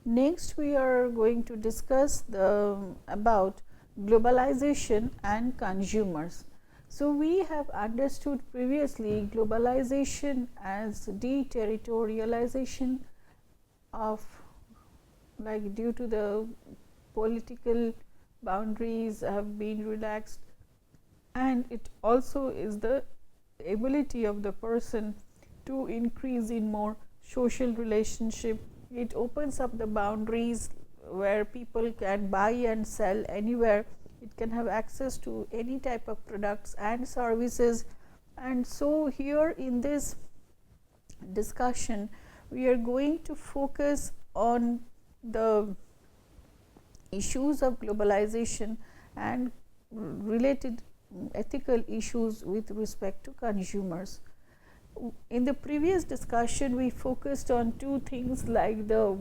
Next, we are going to discuss about globalization and consumers. So, we have understood previously globalization as deterritorialization of, like, due to the political boundaries have been relaxed, and it also is the ability of the person to increase in more social relationship. It opens up the boundaries where people can buy and sell anywhere. It can have access to any type of products and services. And so here in this discussion we are going to focus on the issues of globalization and related ethical issues with respect to consumers. In the previous discussion, we focused on two things like the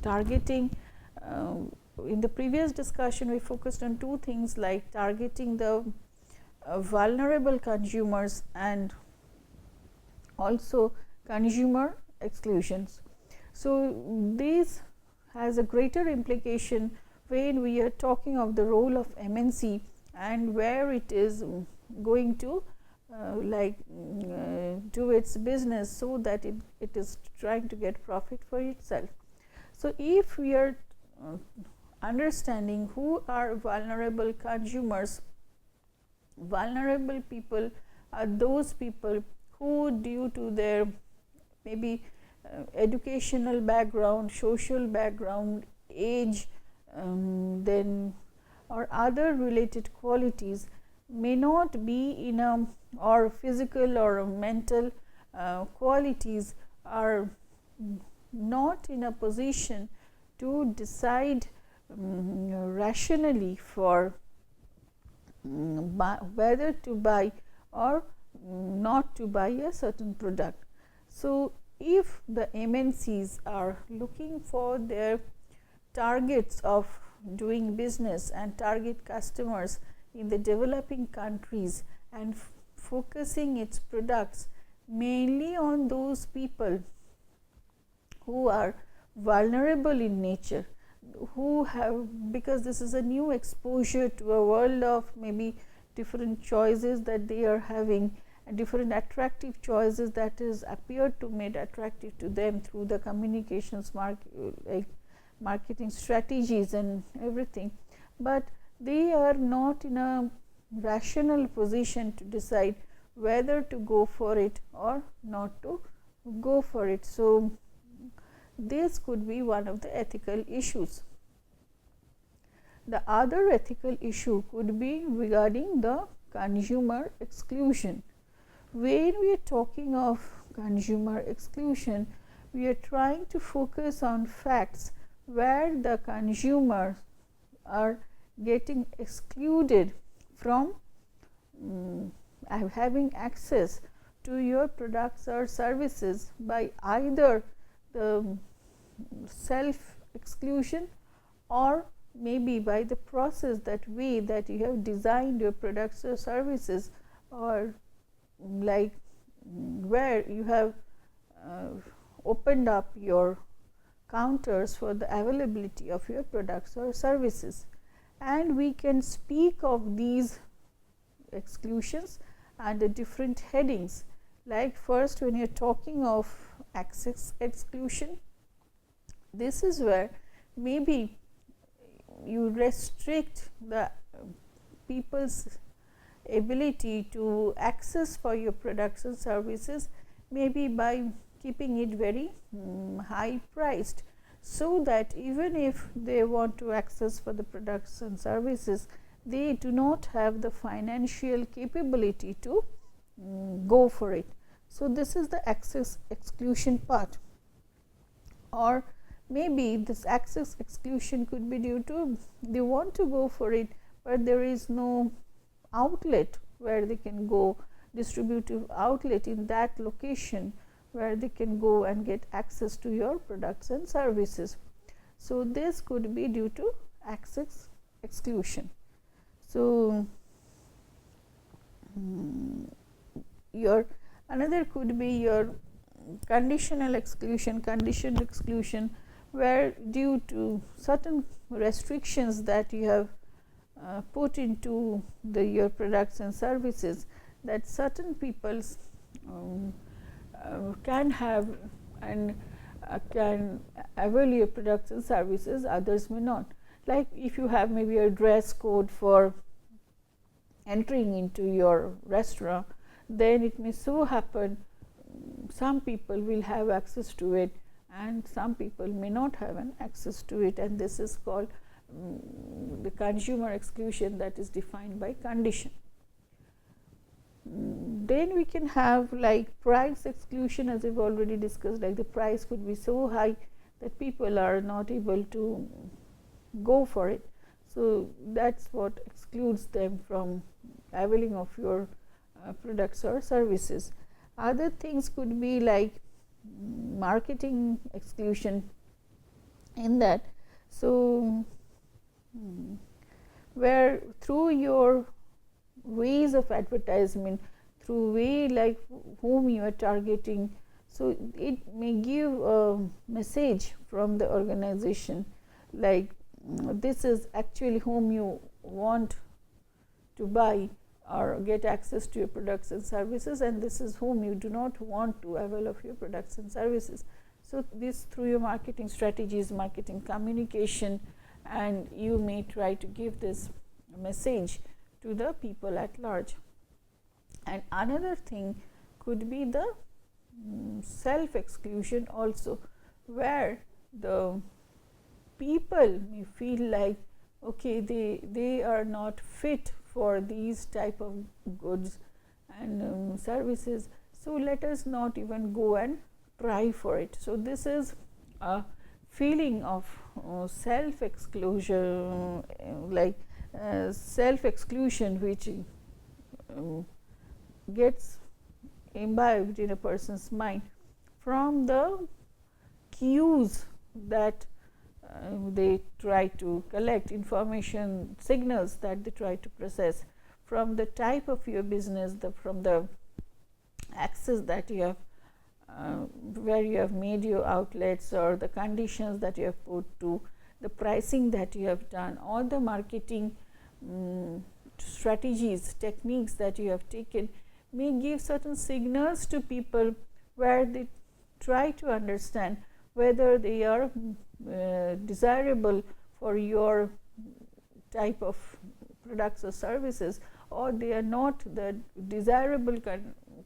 targeting. In the previous discussion, we focused on two things like targeting the vulnerable consumers and also consumer exclusions. So, this has a greater implication when we are talking of the role of MNC and where it is going to do its business, so that it is trying to get profit for itself. So, if we are understanding who are vulnerable consumers, vulnerable people are those people who, due to their maybe educational background, social background, age, then or other related qualities, may not be in a, or physical or mental qualities are not in a position to decide rationally for whether to buy or not to buy a certain product. So, if the MNCs are looking for their targets of doing business and target customers in the developing countries and focusing its products mainly on those people who are vulnerable in nature, who have, because this is a new exposure to a world of maybe different choices that they are having and different attractive choices that is appeared to made attractive to them through the communications marketing strategies and everything, but they are not in a rational position to decide whether to go for it or not to go for it. So, this could be one of the ethical issues. The other ethical issue could be regarding the consumer exclusion. When we are talking of consumer exclusion, we are trying to focus on facts where the consumers are getting excluded from having access to your products or services by either the self exclusion or maybe by the process, that way that you have designed your products or services, or like where you have opened up your counters for the availability of your products or services. And we can speak of these exclusions under different headings. Like first, when you are talking of access exclusion, this is where maybe you restrict the people's ability to access for your products and services, maybe by keeping it very high priced, so that even if they want to access for the products and services, they do not have the financial capability to go for it. So, this is the access exclusion part. Or maybe this access exclusion could be due to they want to go for it, but there is no outlet where they can go, distributive outlet in that location where they can go and get access to your products and services. So, this could be due to access exclusion. So, your another could be your conditional exclusion, conditioned exclusion, where due to certain restrictions that you have put into your products and services, that certain peoples can have and can avail your products and services, others may not. Like if you have maybe a dress code for entering into your restaurant, then it may so happen some people will have access to it and some people may not have an access to it, and this is called the consumer exclusion that is defined by condition. Then we can have like price exclusion, as we've already discussed, like the price could be so high that people are not able to go for it. So that's what excludes them from availing of your products or services. Other things could be like marketing exclusion in that. So where through your ways of advertisement, through way like whom you are targeting, so it may give a message from the organization like this is actually whom you want to buy or get access to your products and services, and this is whom you do not want to avail of your products and services. So this through your marketing strategies, marketing communication, and you may try to give this message to the people at large. And another thing could be the self exclusion also, where the people may feel like okay, they are not fit for these type of goods and services, so let us not even go and try for it. So this is a feeling of self exclusion, like self exclusion, which gets imbibed in a person's mind from the cues that they try to collect, information signals that they try to process, from the type of your business, from the access that you have, where you have made your outlets, or the conditions that you have put to the pricing that you have done, or the marketing strategies, techniques that you have taken may give certain signals to people where they try to understand whether they are desirable for your type of products or services, or they are not the desirable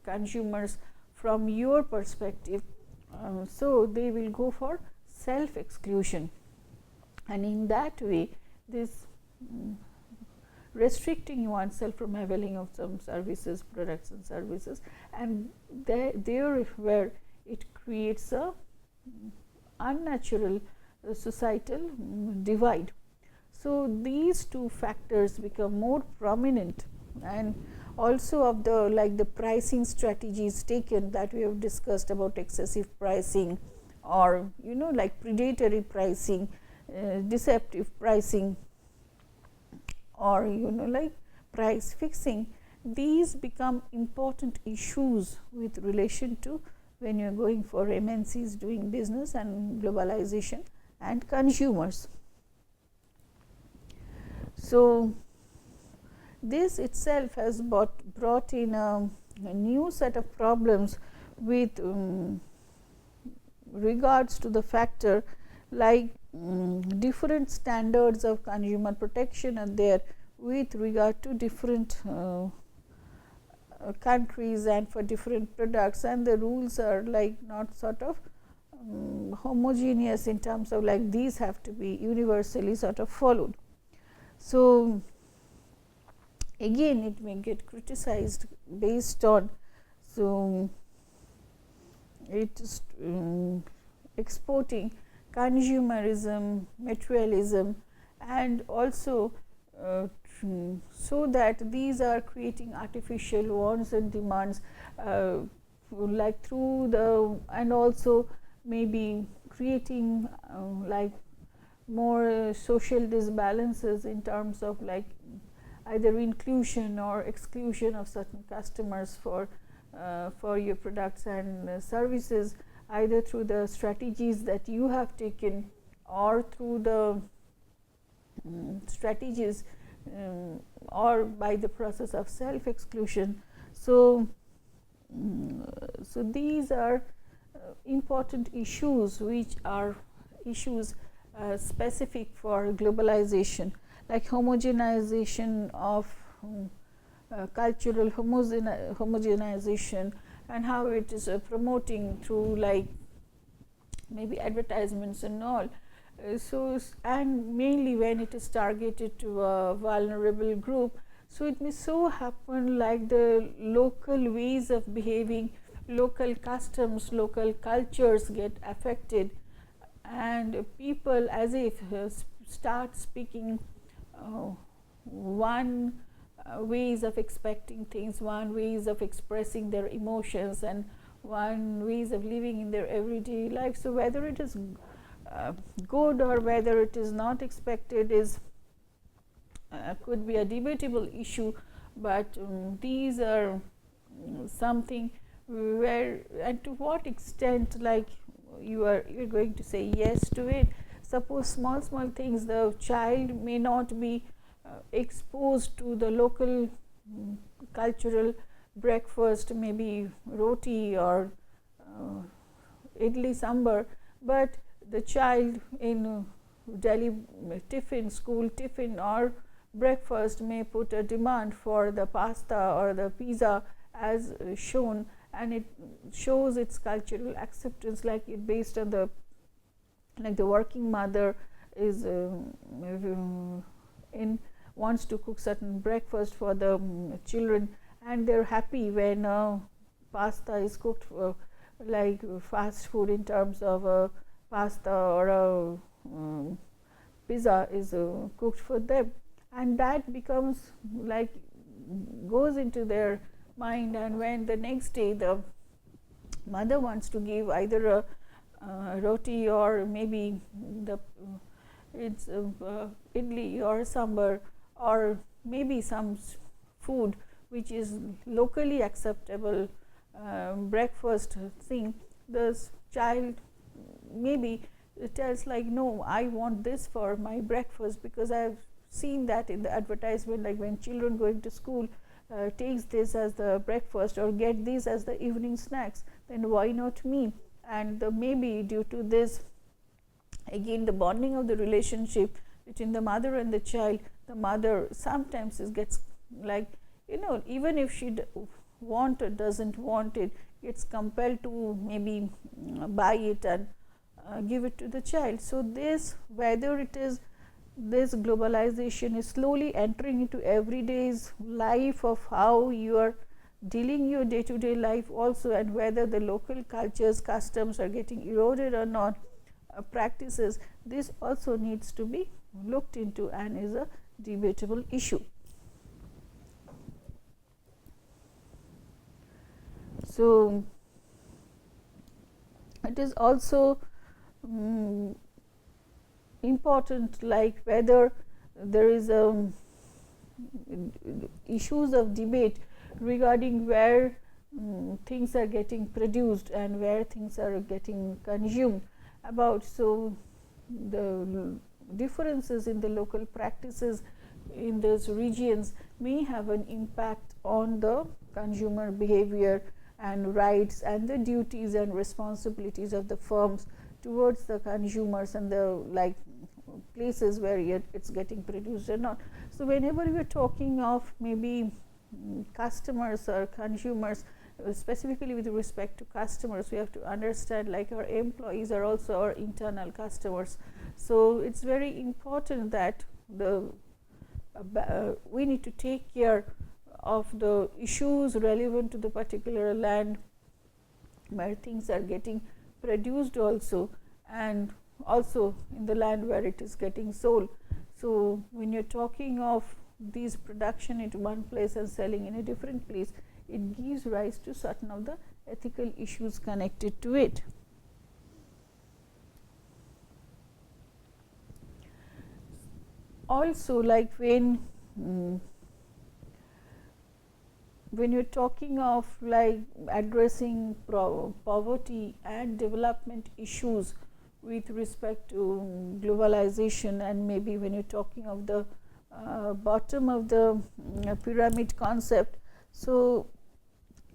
consumers from your perspective. So they will go for self exclusion, and in that way this restricting oneself from availing of some services, products and services, and there where it creates a unnatural societal divide. So these two factors become more prominent, and also of the like the pricing strategies taken that we have discussed about excessive pricing, or like predatory pricing, deceptive pricing, or like price fixing. These become important issues with relation to when you are going for MNCs doing business and globalization and consumers. So this itself has brought in a new set of problems with regards to the factor like different standards of consumer protection are there with regard to different countries and for different products, and the rules are like not sort of homogeneous in terms of like these have to be universally sort of followed. So again it may get criticized based on, so it is exporting consumerism, materialism, and also so that these are creating artificial wants and demands like through the, and also maybe creating like more social disbalances in terms of like either inclusion or exclusion of certain customers for your products and services, either through the strategies that you have taken or through the strategies or by the process of self exclusion. So, so these are important issues which are issues specific for globalization, like homogenization of cultural homogenization, and how it is promoting through like maybe advertisements and all. So, and mainly when it is targeted to a vulnerable group, so it may so happen like the local ways of behaving, local customs, local cultures get affected, and people as if start speaking one ways of expecting things, one ways of expressing their emotions, and one ways of living in their everyday life. So whether it is good or whether it is not expected is could be a debatable issue, but these are something where, and to what extent, like you're going to say yes to it. Suppose small things, the child may not be exposed to the local cultural breakfast, maybe roti or idli sambar, but the child in Delhi tiffin, school tiffin or breakfast may put a demand for the pasta or the pizza as shown, and it shows its cultural acceptance, like it based on the, like the working mother is in wants to cook certain breakfast for the children, and they're happy when pasta is cooked like fast food in terms of pasta or a pizza is cooked for them, and that becomes like goes into their mind. And when the next day the mother wants to give either a roti or maybe the it's idli or sambar or maybe some food which is locally acceptable breakfast thing, the child maybe tells like, no, I want this for my breakfast, because I've seen that in the advertisement, like when children going to school takes this as the breakfast or get these as the evening snacks, then why not me? And maybe due to this, again the bonding of the relationship between the mother and the child, the mother sometimes gets like, even if she want or doesn't want it, gets compelled to maybe buy it and give it to the child. So this, whether it is this globalization is slowly entering into everyday's life of how you are dealing your day-to-day life also, and whether the local cultures, customs are getting eroded or not, practices, this also needs to be looked into and is a debatable issue. So it is also important, like whether there is issues of debate regarding where things are getting produced and where things are getting consumed about. So the differences in the local practices in those regions may have an impact on the consumer behavior and rights and the duties and responsibilities of the firms towards the consumers and the like places where it's getting produced or not. So whenever we are talking of maybe customers or consumers, specifically with respect to customers, we have to understand like our employees are also our internal customers. So it's very important that we need to take care of the issues relevant to the particular land where things are getting produced also, and also in the land where it is getting sold. So when you're talking of these production into one place and selling in a different place, it gives rise to certain of the ethical issues connected to it. Also, like when you're talking of like addressing poverty and development issues with respect to globalization, and maybe when you're talking of the bottom of the pyramid concept. So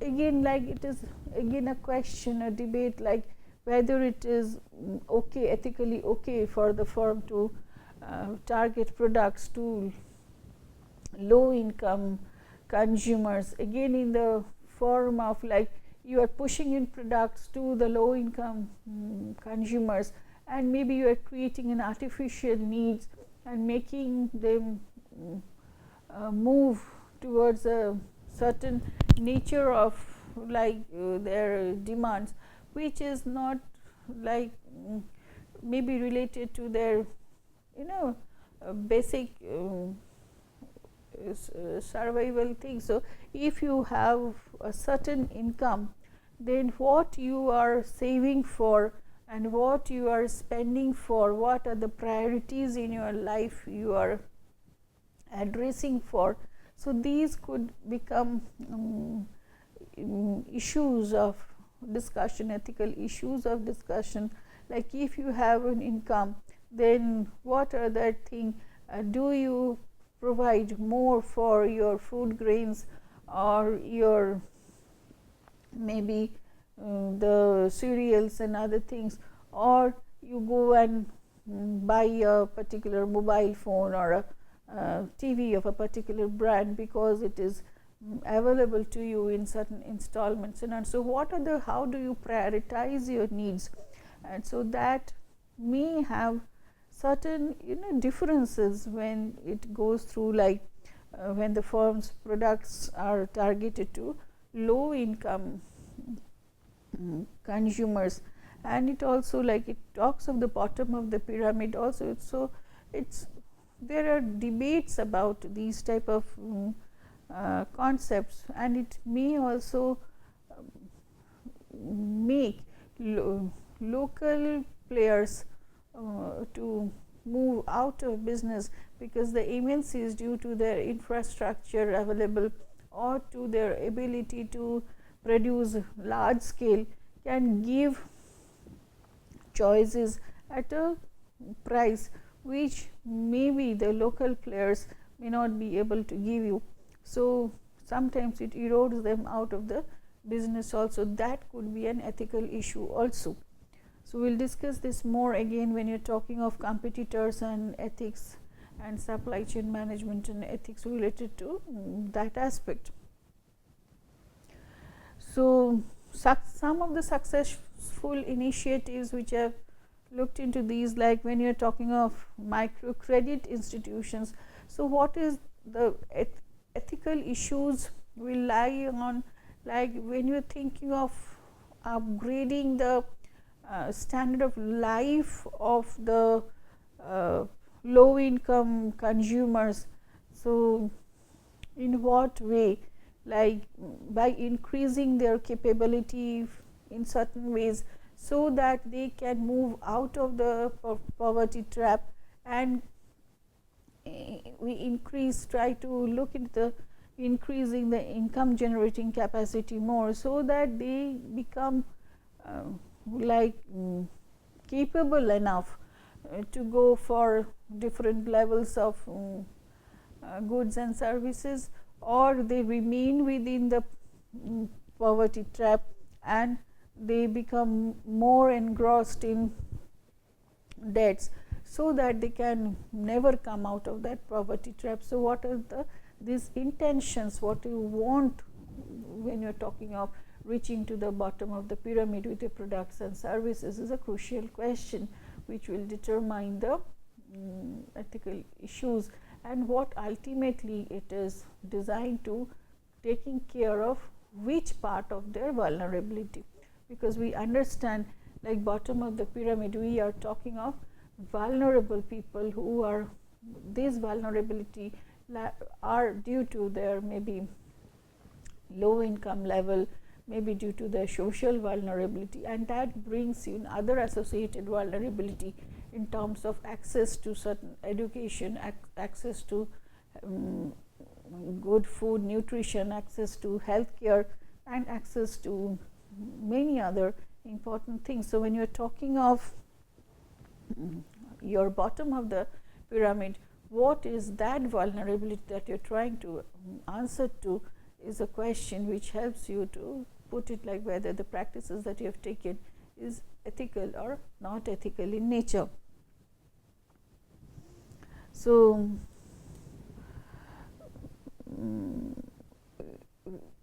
again, like it is again a question, a debate, like whether it is okay, ethically okay for the firm to target products to low income consumers, again in the form of like you are pushing in products to the low income consumers, and maybe you are creating an artificial needs and making them move towards a certain nature of like their demands, which is not like maybe related to their basic survival thing. So if you have a certain income, then what you are saving for and what you are spending for, what are the priorities in your life you are addressing for. So these could become issues of discussion, ethical issues of discussion. Like if you have an income, then what are that thing, do you provide more for your food grains or your maybe the cereals and other things, or you go and buy a particular mobile phone or a TV of a particular brand because it is available to you in certain installments. And so what are the, how do you prioritize your needs? And so that may have certain differences when it goes through, like when the firm's products are targeted to low income consumers. And it also, like it talks of the bottom of the pyramid also. So it's there are debates about these type of concepts, and it may also make local players to move out of business, because the MNCs, due to their infrastructure available or to their ability to produce large scale, can give choices at a price which maybe the local players may not be able to give you. So sometimes it erodes them out of the business also. That could be an ethical issue also. So we'll discuss this more again when you're talking of competitors and ethics and supply chain management and ethics related to that aspect. So some of the successful initiatives which have looked into these, like when you're talking of microcredit institutions. So what is the ethical issues will lie on, like when you're thinking of upgrading the standard of life of the low income consumers. So in what way? Like by increasing their capability in certain ways, so that they can move out of the poverty trap, and we try to look into the increasing the income generating capacity more, so that they become capable enough to go for different levels of goods and services, or they remain within the poverty trap and they become more engrossed in debts, so that they can never come out of that poverty trap. So what are these intentions, what you want when you're talking of reaching to the bottom of the pyramid with your products and services is a crucial question, which will determine the ethical issues and what ultimately it is designed to taking care of which part of their vulnerability. Because we understand, like bottom of the pyramid, we are talking of vulnerable people who are, this vulnerability are due to their maybe low income level, maybe due to their social vulnerability, and that brings in other associated vulnerability in terms of access to certain education, access to good food, nutrition, access to healthcare, and access to many other important things. So when you're talking of your bottom of the pyramid, what is that vulnerability that you're trying to answer to, is a question which helps you to put it like whether the practices that you have taken is ethical or not ethical in nature. So,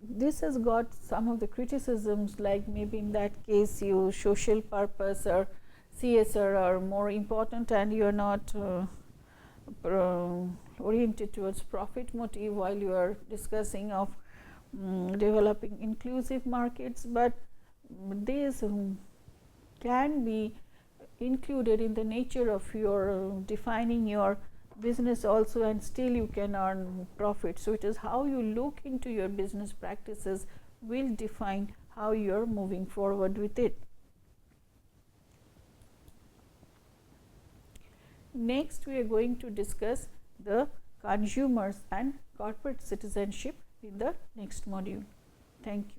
this has got some of the criticisms, like maybe in that case your social purpose or CSR are more important and you are not oriented towards profit motive while you are discussing of developing inclusive markets, but these can be included in the nature of your defining your business also, and still you can earn profit. So, it is how you look into your business practices will define how you are moving forward with it. Next, we are going to discuss the consumers and corporate citizenship in the next module. Thank you.